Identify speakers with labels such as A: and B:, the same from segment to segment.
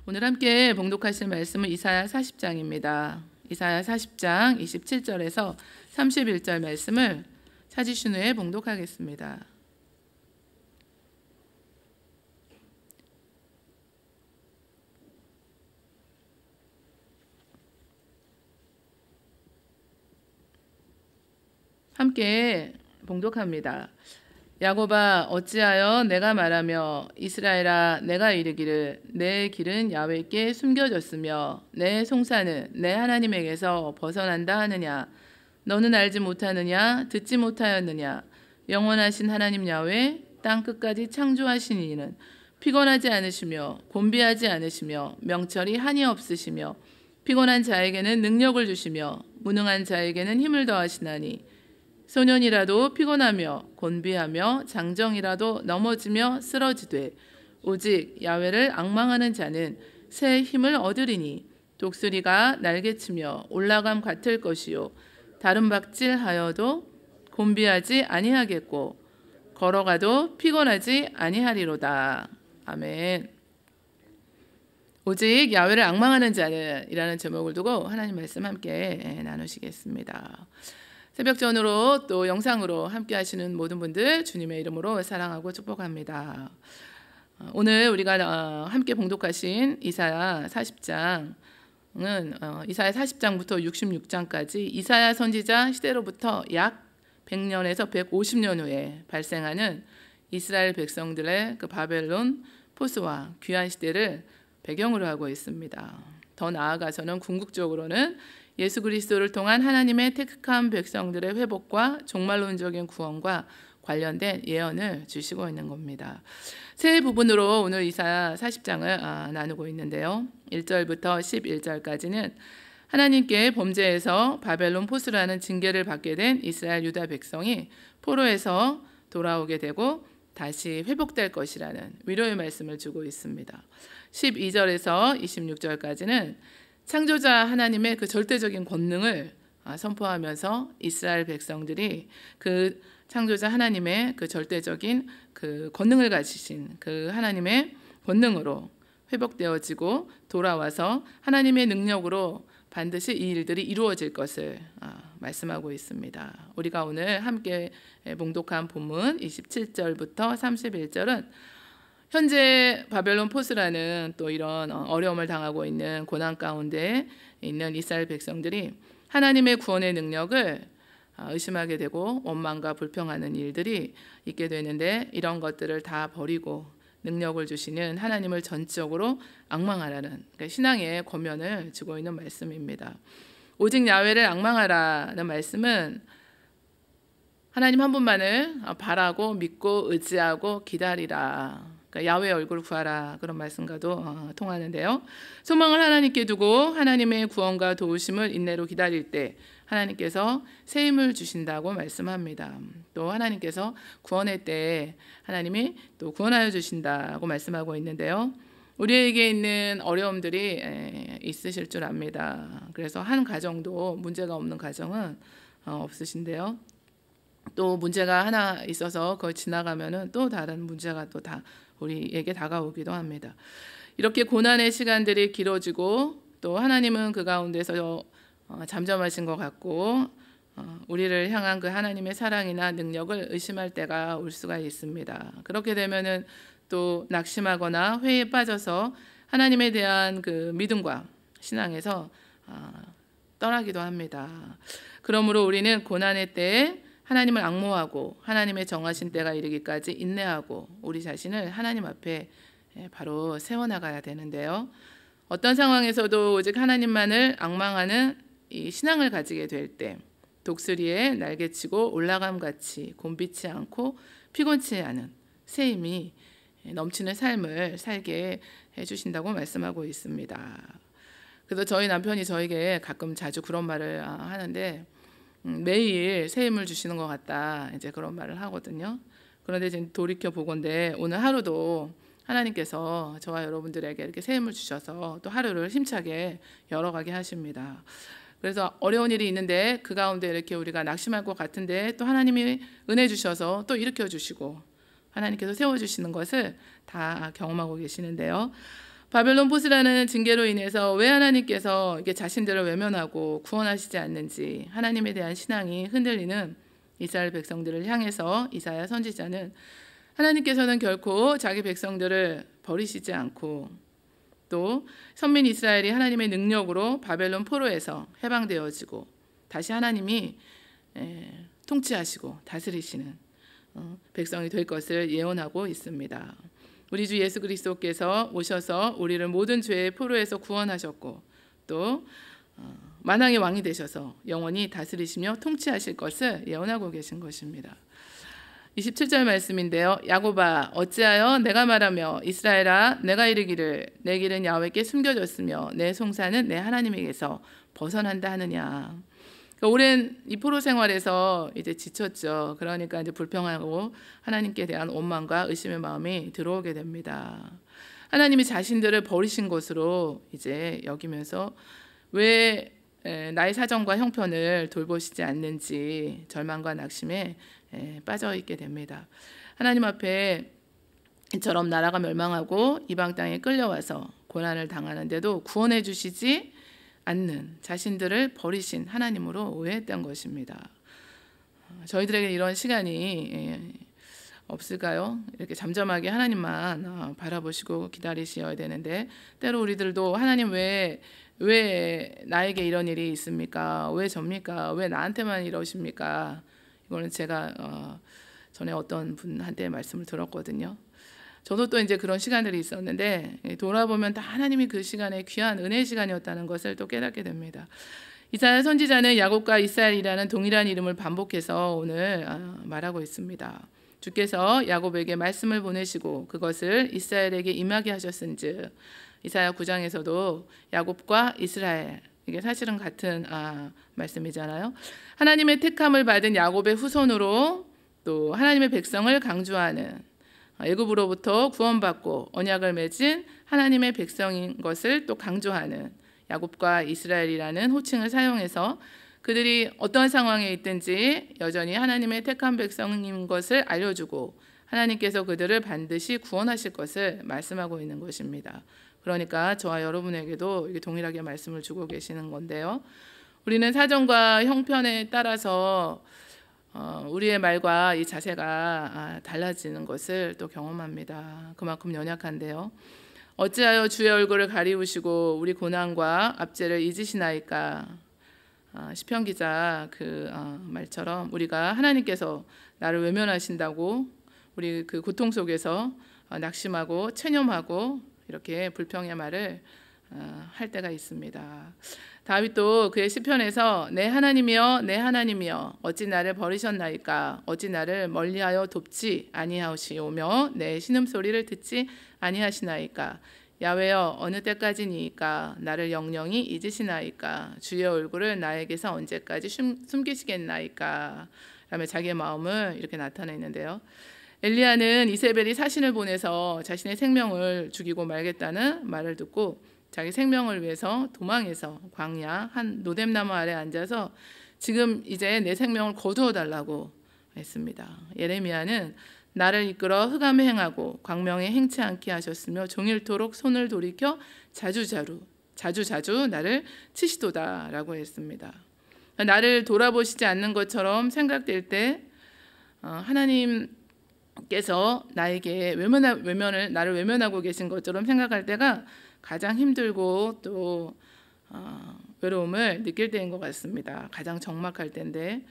A: 오늘 함께 봉독하실 말씀은 이사야 40장입니다. 이사야 40장 27절에서 31절 말씀을 찾으신 후에 봉독하겠습니다. 함께 봉독합니다. 야곱아 어찌하여 내가 말하며 이스라엘아 내가 이르기를 내 길은 야훼께 숨겨졌으며 내 송사는 내 하나님에게서 벗어난다 하느냐. 너는 알지 못하느냐 듣지 못하였느냐. 영원하신 하나님 야훼 땅 끝까지 창조하신 이는 피곤하지 않으시며 곤비하지 않으시며 명철이 한이 없으시며 피곤한 자에게는 능력을 주시며 무능한 자에게는 힘을 더하시나니 소년이라도 피곤하며 곤비하며 장정이라도 넘어지며 쓰러지되 오직 야훼를 앙망하는 자는 새 힘을 얻으리니 독수리가 날개치며 올라감 같을 것이요 다른 박질하여도 곤비하지 아니하겠고 걸어가도 피곤하지 아니하리로다. 아멘. 오직 야훼를 앙망하는 자는 이라는 제목을 두고 하나님 말씀 함께 나누시겠습니다. 새벽전으로 또 영상으로 함께 하시는 모든 분들 주님의 이름으로 사랑하고 축복합니다. 오늘 우리가 함께 봉독하신 이사야 40장은 이사야 40장부터 66장까지 이사야 선지자 시대로부터 약 100년에서 150년 후에 발생하는 이스라엘 백성들의 그 바벨론 포스와 귀환 시대를 배경으로 하고 있습니다. 더 나아가서는 궁극적으로는 예수 그리스도를 통한 하나님의 택한 백성들의 회복과 종말론적인 구원과 관련된 예언을 주시고 있는 겁니다. 세 부분으로 오늘 이사야 40장을 나누고 있는데요. 1절부터 11절까지는 하나님께 범죄해서 바벨론 포스라는 징계를 받게 된 이스라엘 유다 백성이 포로에서 돌아오게 되고 다시 회복될 것이라는 위로의 말씀을 주고 있습니다. 12절에서 26절까지는 창조자 하나님의 그 절대적인 권능을 선포하면서 이스라엘 백성들이 그 창조자 하나님의 그 절대적인 그 권능을 가지신 그 하나님의 권능으로 회복되어지고 돌아와서 하나님의 능력으로 반드시 이 일들이 이루어질 것을 말씀하고 있습니다. 우리가 오늘 함께 봉독한 본문 27절부터 31절은 현재 바벨론 포스라는 또 이런 어려움을 당하고 있는 고난 가운데 있는 이스라엘 백성들이 하나님의 구원의 능력을 의심하게 되고 원망과 불평하는 일들이 있게 되는데 이런 것들을 다 버리고 능력을 주시는 하나님을 전적으로 앙망하라는 그러니까 신앙의 권면을 주고 있는 말씀입니다. 오직 야훼를 앙망하라는 말씀은 하나님 한 분만을 바라고 믿고 의지하고 기다리라. 그러니까 야훼 얼굴 구하라 그런 말씀과도 통하는데요. 소망을 하나님께 두고 하나님의 구원과 도우심을 인내로 기다릴 때 하나님께서 새 힘을 주신다고 말씀합니다. 또 하나님께서 구원의 때에 하나님이 또 구원하여 주신다고 말씀하고 있는데요. 우리에게 있는 어려움들이 있으실 줄 압니다. 그래서 한 가정도 문제가 없는 가정은 없으신데요. 또 문제가 하나 있어서 그걸 지나가면은 또 다른 문제가 또 다 우리에게 다가오기도 합니다. 이렇게 고난의 시간들이 길어지고 또 하나님은 그 가운데서 잠잠하신 것 같고 우리를 향한 그 하나님의 사랑이나 능력을 의심할 때가 올 수가 있습니다. 그렇게 되면은 또 낙심하거나 회의에 빠져서 하나님에 대한 그 믿음과 신앙에서 떠나기도 합니다. 그러므로 우리는 고난의 때에 하나님을 앙모하고 하나님의 정하신 때가 이르기까지 인내하고 우리 자신을 하나님 앞에 바로 세워나가야 되는데요. 어떤 상황에서도 오직 하나님만을 앙망하는 이 신앙을 가지게 될 때 독수리에 날개치고 올라감같이 곤비치 않고 피곤치 않은 새 힘이 넘치는 삶을 살게 해주신다고 말씀하고 있습니다. 그래서 저희 남편이 저에게 가끔 자주 그런 말을 하는데 매일 새 힘을 주시는 것 같다 이제 그런 말을 하거든요. 그런데 지금 돌이켜 보건대 오늘 하루도 하나님께서 저와 여러분들에게 이렇게 새 힘을 주셔서 또 하루를 힘차게 열어가게 하십니다. 그래서 어려운 일이 있는데 그 가운데 이렇게 우리가 낙심할 것 같은데 또 하나님이 은혜 주셔서 또 일으켜 주시고 하나님께서 세워주시는 것을 다 경험하고 계시는데요. 바벨론 포스라는 징계로 인해서 왜 하나님께서 이게 자신들을 외면하고 구원하시지 않는지 하나님에 대한 신앙이 흔들리는 이스라엘 백성들을 향해서 이사야 선지자는 하나님께서는 결코 자기 백성들을 버리시지 않고 또 선민 이스라엘이 하나님의 능력으로 바벨론 포로에서 해방되어지고 다시 하나님이 통치하시고 다스리시는 백성이 될 것을 예언하고 있습니다. 우리 주 예수 그리스도께서 오셔서 우리를 모든 죄의 포로에서 구원하셨고 또 만왕의 왕이 되셔서 영원히 다스리시며 통치하실 것을 예언하고 계신 것입니다. 27절 말씀인데요. 야곱아 어찌하여 내가 말하며 이스라엘아 내가 이르기를 내 길은 야훼께 숨겨졌으며 내 송사는 내 하나님에게서 벗어난다 하느냐. 그러니까 오랜 이 포로 생활에서 이제 지쳤죠. 그러니까 이제 불평하고 하나님께 대한 원망과 의심의 마음이 들어오게 됩니다. 하나님이 자신들을 버리신 것으로 이제 여기면서 왜 나의 사정과 형편을 돌보시지 않는지 절망과 낙심에 빠져 있게 됩니다. 하나님 앞에 이처럼 나라가 멸망하고 이방 땅에 끌려와서 고난을 당하는데도 구원해 주시지 않는 자신들을 버리신 하나님으로 오해했던 것입니다. 저희들에게 이런 시간이 없을까요? 이렇게 잠잠하게 하나님만 바라보시고 기다리셔야 되는데 때로 우리들도 하나님 왜 나에게 이런 일이 있습니까? 왜 접니까? 왜 나한테만 이러십니까? 이거는 제가 전에 어떤 분한테 말씀을 들었거든요. 저도 또 이제 그런 시간들이 있었는데 돌아보면 다 하나님이 그 시간에 귀한 은혜의 시간이었다는 것을 또 깨닫게 됩니다. 이사야 선지자는 야곱과 이스라엘이라는 동일한 이름을 반복해서 오늘 말하고 있습니다. 주께서 야곱에게 말씀을 보내시고 그것을 이스라엘에게 임하게 하셨은즉 이사야 9장에서도 야곱과 이스라엘 이게 사실은 같은 말씀이잖아요. 하나님의 택함을 받은 야곱의 후손으로 또 하나님의 백성을 강조하는 애굽으로부터 구원받고 언약을 맺은 하나님의 백성인 것을 또 강조하는 야곱과 이스라엘이라는 호칭을 사용해서 그들이 어떤 상황에 있든지 여전히 하나님의 택한 백성인 것을 알려주고 하나님께서 그들을 반드시 구원하실 것을 말씀하고 있는 것입니다. 그러니까 저와 여러분에게도 동일하게 말씀을 주고 계시는 건데요. 우리는 사정과 형편에 따라서 우리의 말과 이 자세가 달라지는 것을 또 경험합니다. 그만큼 연약한데요. 어찌하여 주의 얼굴을 가리우시고 우리 고난과 압제를 잊으시나이까. 시편 기자 그 말처럼 우리가 하나님께서 나를 외면하신다고 우리 그 고통 속에서 낙심하고 체념하고 이렇게 불평의 말을 할 때가 있습니다. 다윗도 그의 시편에서 내 하나님이여 내 하나님이여 어찌 나를 버리셨나이까 어찌 나를 멀리하여 돕지 아니하시오며 내 신음소리를 듣지 아니하시나이까 야훼여 어느 때까지니이까 나를 영영히 잊으시나이까 주의 얼굴을 나에게서 언제까지 숨기시겠나이까 라며 자기의 마음을 이렇게 나타내는데요. 엘리야는 이세벨이 사신을 보내서 자신의 생명을 죽이고 말겠다는 말을 듣고 자기 생명을 위해서 도망해서 광야 한 노뎀나무 아래 앉아서 지금 이제 내 생명을 거두어 달라고 했습니다. 예레미야는 나를 이끌어 흑암에 행하고 광명에 행치 않게 하셨으며 종일토록 손을 돌이켜 자주 나를 치시도다라고 했습니다. 나를 돌아보시지 않는 것처럼 생각될 때 하나님께서 나에게 나를 외면하고 계신 것처럼 생각할 때가 가장 힘들고 또 외로움을 느낄 때인 것 같습니다. 가장 적막할 때인데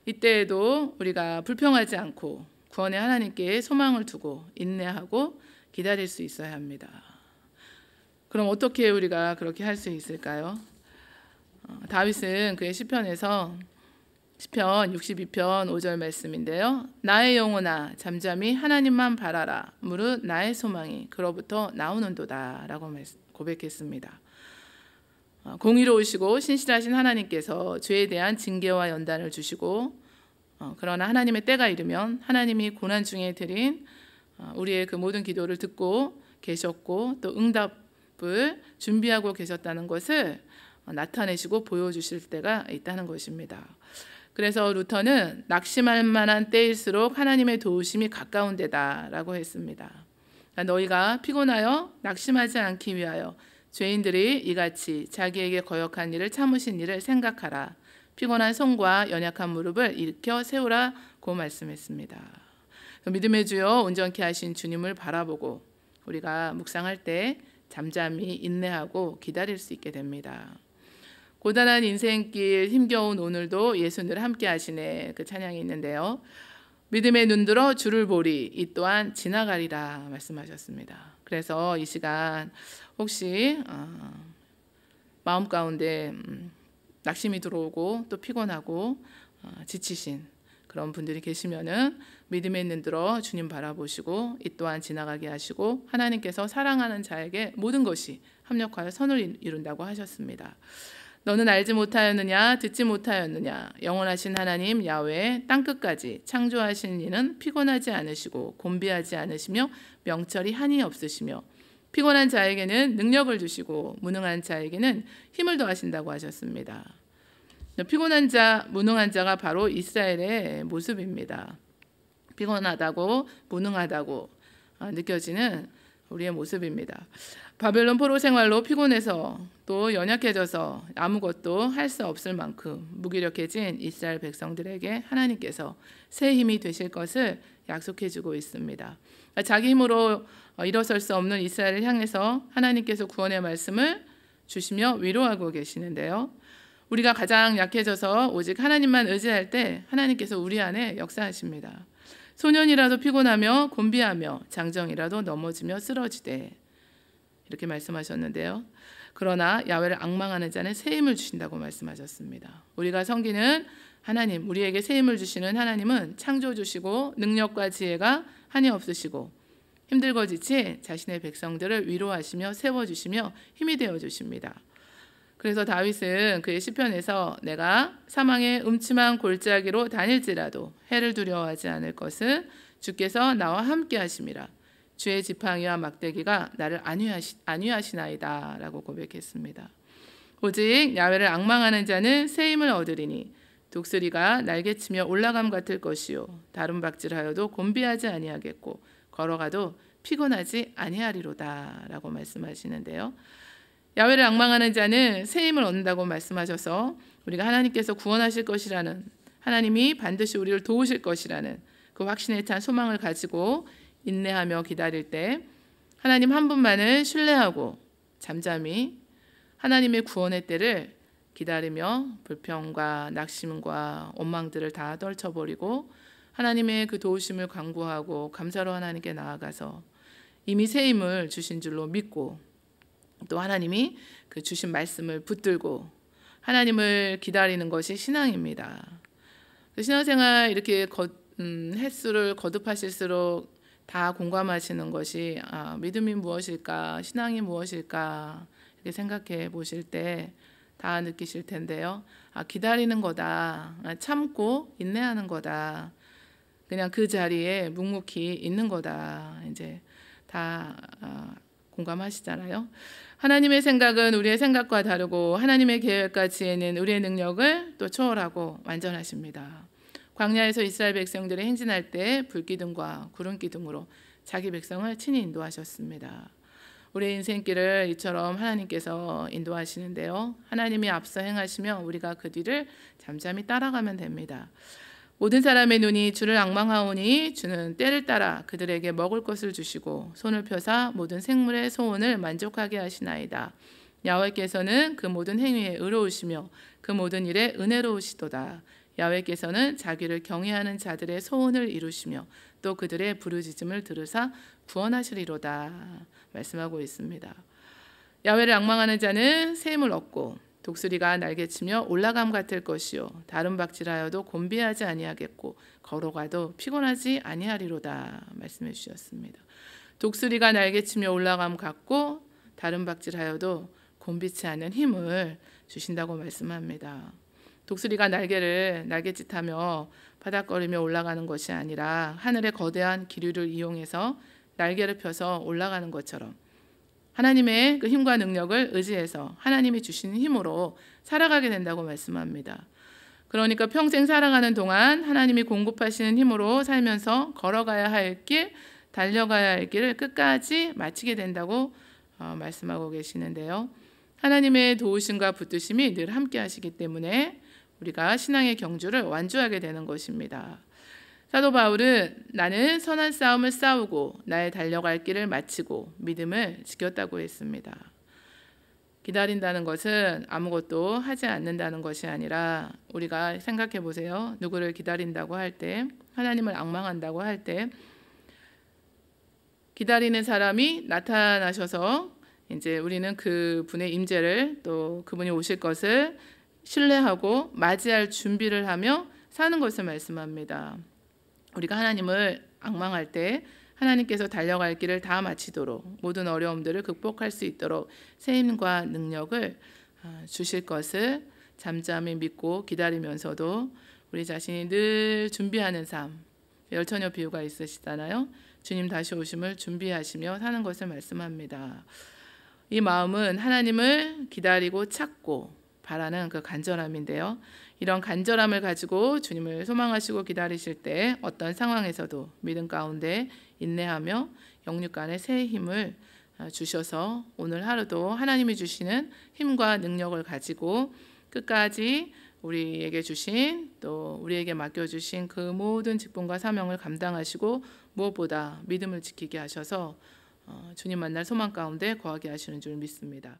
A: 이때에도 우리가 불평하지 않고 구원의 하나님께 소망을 두고 인내하고 기다릴 수 있어야 합니다. 그럼 어떻게 우리가 그렇게 할 수 있을까요? 다윗은 그의 시편에서 시편 62편 5절 말씀인데요. 나의 영혼아 잠잠히 하나님만 바라라. 무릇 나의 소망이 그로부터 나오는도다 라고 고백했습니다. 공의로우시고 신실하신 하나님께서 죄에 대한 징계와 연단을 주시고 그러나 하나님의 때가 이르면 하나님이 고난 중에 드린 우리의 그 모든 기도를 듣고 계셨고 또 응답을 준비하고 계셨다는 것을 나타내시고 보여주실 때가 있다는 것입니다. 그래서 루터는 낙심할 만한 때일수록 하나님의 도우심이 가까운 데다라고 했습니다. 너희가 피곤하여 낙심하지 않기 위하여 죄인들이 이같이 자기에게 거역한 일을 참으신 일을 생각하라. 피곤한 손과 연약한 무릎을 일으켜 세우라고 말씀했습니다. 믿음의 주여 온전케 하신 주님을 바라보고 우리가 묵상할 때 잠잠히 인내하고 기다릴 수 있게 됩니다. 고단한 인생길 힘겨운 오늘도 예수 늘 함께 하시네, 그 찬양이 있는데요. 믿음의 눈들어 주를 보리 이 또한 지나가리라 말씀하셨습니다. 그래서 이 시간 혹시 마음 가운데 낙심이 들어오고 또 피곤하고 지치신 그런 분들이 계시면은 믿음의 눈 들어 주님 바라보시고 이 또한 지나가게 하시고 하나님께서 사랑하는 자에게 모든 것이 합력하여 선을 이룬다고 하셨습니다. 너는 알지 못하였느냐 듣지 못하였느냐 영원하신 하나님 야훼 땅끝까지 창조하신 이는 피곤하지 않으시고 곤비하지 않으시며 명철이 한이 없으시며 피곤한 자에게는 능력을 주시고 무능한 자에게는 힘을 더하신다고 하셨습니다. 피곤한 자, 무능한 자가 바로 이스라엘의 모습입니다. 피곤하다고 무능하다고 느껴지는 우리의 모습입니다. 바벨론 포로 생활로 피곤해서 또 연약해져서 아무것도 할 수 없을 만큼 무기력해진 이스라엘 백성들에게 하나님께서 새 힘이 되실 것을 약속해 주고 있습니다. 자기 힘으로 일어설 수 없는 이스라엘을 향해서 하나님께서 구원의 말씀을 주시며 위로하고 계시는데요. 우리가 가장 약해져서 오직 하나님만 의지할 때 하나님께서 우리 안에 역사하십니다. 소년이라도 피곤하며 곤비하며 장정이라도 넘어지며 쓰러지되 이렇게 말씀하셨는데요. 그러나 야훼를 앙망하는 자는 새 힘을 주신다고 말씀하셨습니다. 우리가 섬기는 하나님, 우리에게 새 힘을 주시는 하나님은 창조주시고 능력과 지혜가 한이 없으시고 힘들고 지친 자신의 백성들을 위로하시며 세워주시며 힘이 되어주십니다. 그래서 다윗은 그의 시편에서 내가 사망의 음침한 골짜기로 다닐지라도 해를 두려워하지 않을 것은 주께서 나와 함께 하심이라. 주의 지팡이와 막대기가 나를 안위하시나이다 라고 고백했습니다. 오직 야훼를 앙망하는 자는 새 힘을 얻으리니 독수리가 날개치며 올라감 같을 것이요 다름박질하여도 곤비하지 아니하겠고 걸어가도 피곤하지 아니하리로다 라고 말씀하시는데요. 야훼를 앙망하는 자는 새 힘을 얻는다고 말씀하셔서 우리가 하나님께서 구원하실 것이라는, 하나님이 반드시 우리를 도우실 것이라는 그 확신에 찬 소망을 가지고 인내하며 기다릴 때 하나님 한 분만을 신뢰하고 잠잠히 하나님의 구원의 때를 기다리며 불평과 낙심과 원망들을 다 떨쳐버리고 하나님의 그 도우심을 간구하고 감사로 하나님께 나아가서 이미 새 힘을 주신 줄로 믿고 또 하나님이 그 주신 말씀을 붙들고 하나님을 기다리는 것이 신앙입니다. 신앙생활 이렇게 횟수를 거듭하실수록 다 공감하시는 것이 믿음이 무엇일까, 신앙이 무엇일까 이렇게 생각해 보실 때 다 느끼실 텐데요. 기다리는 거다, 참고 인내하는 거다, 그냥 그 자리에 묵묵히 있는 거다. 이제 다 공감하시잖아요. 하나님의 생각은 우리의 생각과 다르고 하나님의 계획과 지혜는 우리의 능력을 또 초월하고 완전하십니다. 광야에서 이스라엘 백성들이 행진할 때 불기둥과 구름기둥으로 자기 백성을 친히 인도하셨습니다. 우리의 인생길을 이처럼 하나님께서 인도하시는데요. 하나님이 앞서 행하시며 우리가 그 뒤를 잠잠히 따라가면 됩니다. 모든 사람의 눈이 주를 앙망하오니 주는 때를 따라 그들에게 먹을 것을 주시고 손을 펴사 모든 생물의 소원을 만족하게 하시나이다. 야훼께서는 그 모든 행위에 의로우시며 그 모든 일에 은혜로우시도다. 야훼께서는 자기를 경외하는 자들의 소원을 이루시며 또 그들의 부르짖음을 들으사 구원하시리로다 말씀하고 있습니다. 야훼를 앙망하는 자는 새 힘을 얻고 독수리가 날개치며 올라감 같을 것이요 다름박질하여도 곤비하지 아니하겠고 걸어가도 피곤하지 아니하리로다 말씀해 주셨습니다. 독수리가 날개치며 올라감 같고 다름박질하여도 곤비치 않은 힘을 주신다고 말씀합니다. 독수리가 날개짓하며 바닥거리며 올라가는 것이 아니라 하늘의 거대한 기류를 이용해서 날개를 펴서 올라가는 것처럼 하나님의 그 힘과 능력을 의지해서 하나님이 주시는 힘으로 살아가게 된다고 말씀합니다. 그러니까 평생 살아가는 동안 하나님이 공급하시는 힘으로 살면서 걸어가야 할 길 달려가야 할 길을 끝까지 마치게 된다고 말씀하고 계시는데요. 하나님의 도우심과 붙드심이 늘 함께 하시기 때문에 우리가 신앙의 경주를 완주하게 되는 것입니다. 사도 바울은 나는 선한 싸움을 싸우고 나의 달려갈 길을 마치고 믿음을 지켰다고 했습니다. 기다린다는 것은 아무것도 하지 않는다는 것이 아니라 우리가 생각해 보세요. 누구를 기다린다고 할 때, 하나님을 앙망한다고 할 때 기다리는 사람이 나타나셔서 이제 우리는 그 분의 임재를 또 그분이 오실 것을 신뢰하고 맞이할 준비를 하며 사는 것을 말씀합니다. 우리가 하나님을 앙망할 때 하나님께서 달려갈 길을 다 마치도록 모든 어려움들을 극복할 수 있도록 새 힘과 능력을 주실 것을 잠잠히 믿고 기다리면서도 우리 자신이 늘 준비하는 삶, 열처녀 비유가 있으시잖아요. 주님 다시 오심을 준비하시며 사는 것을 말씀합니다. 이 마음은 하나님을 기다리고 찾고 바라는 그 간절함인데요. 이런 간절함을 가지고 주님을 소망하시고 기다리실 때 어떤 상황에서도 믿음 가운데 인내하며 영육간의 새 힘을 주셔서 오늘 하루도 하나님이 주시는 힘과 능력을 가지고 끝까지 우리에게 주신 또 우리에게 맡겨주신 그 모든 직분과 사명을 감당하시고 무엇보다 믿음을 지키게 하셔서 주님 만날 소망 가운데 거하게 하시는 줄 믿습니다.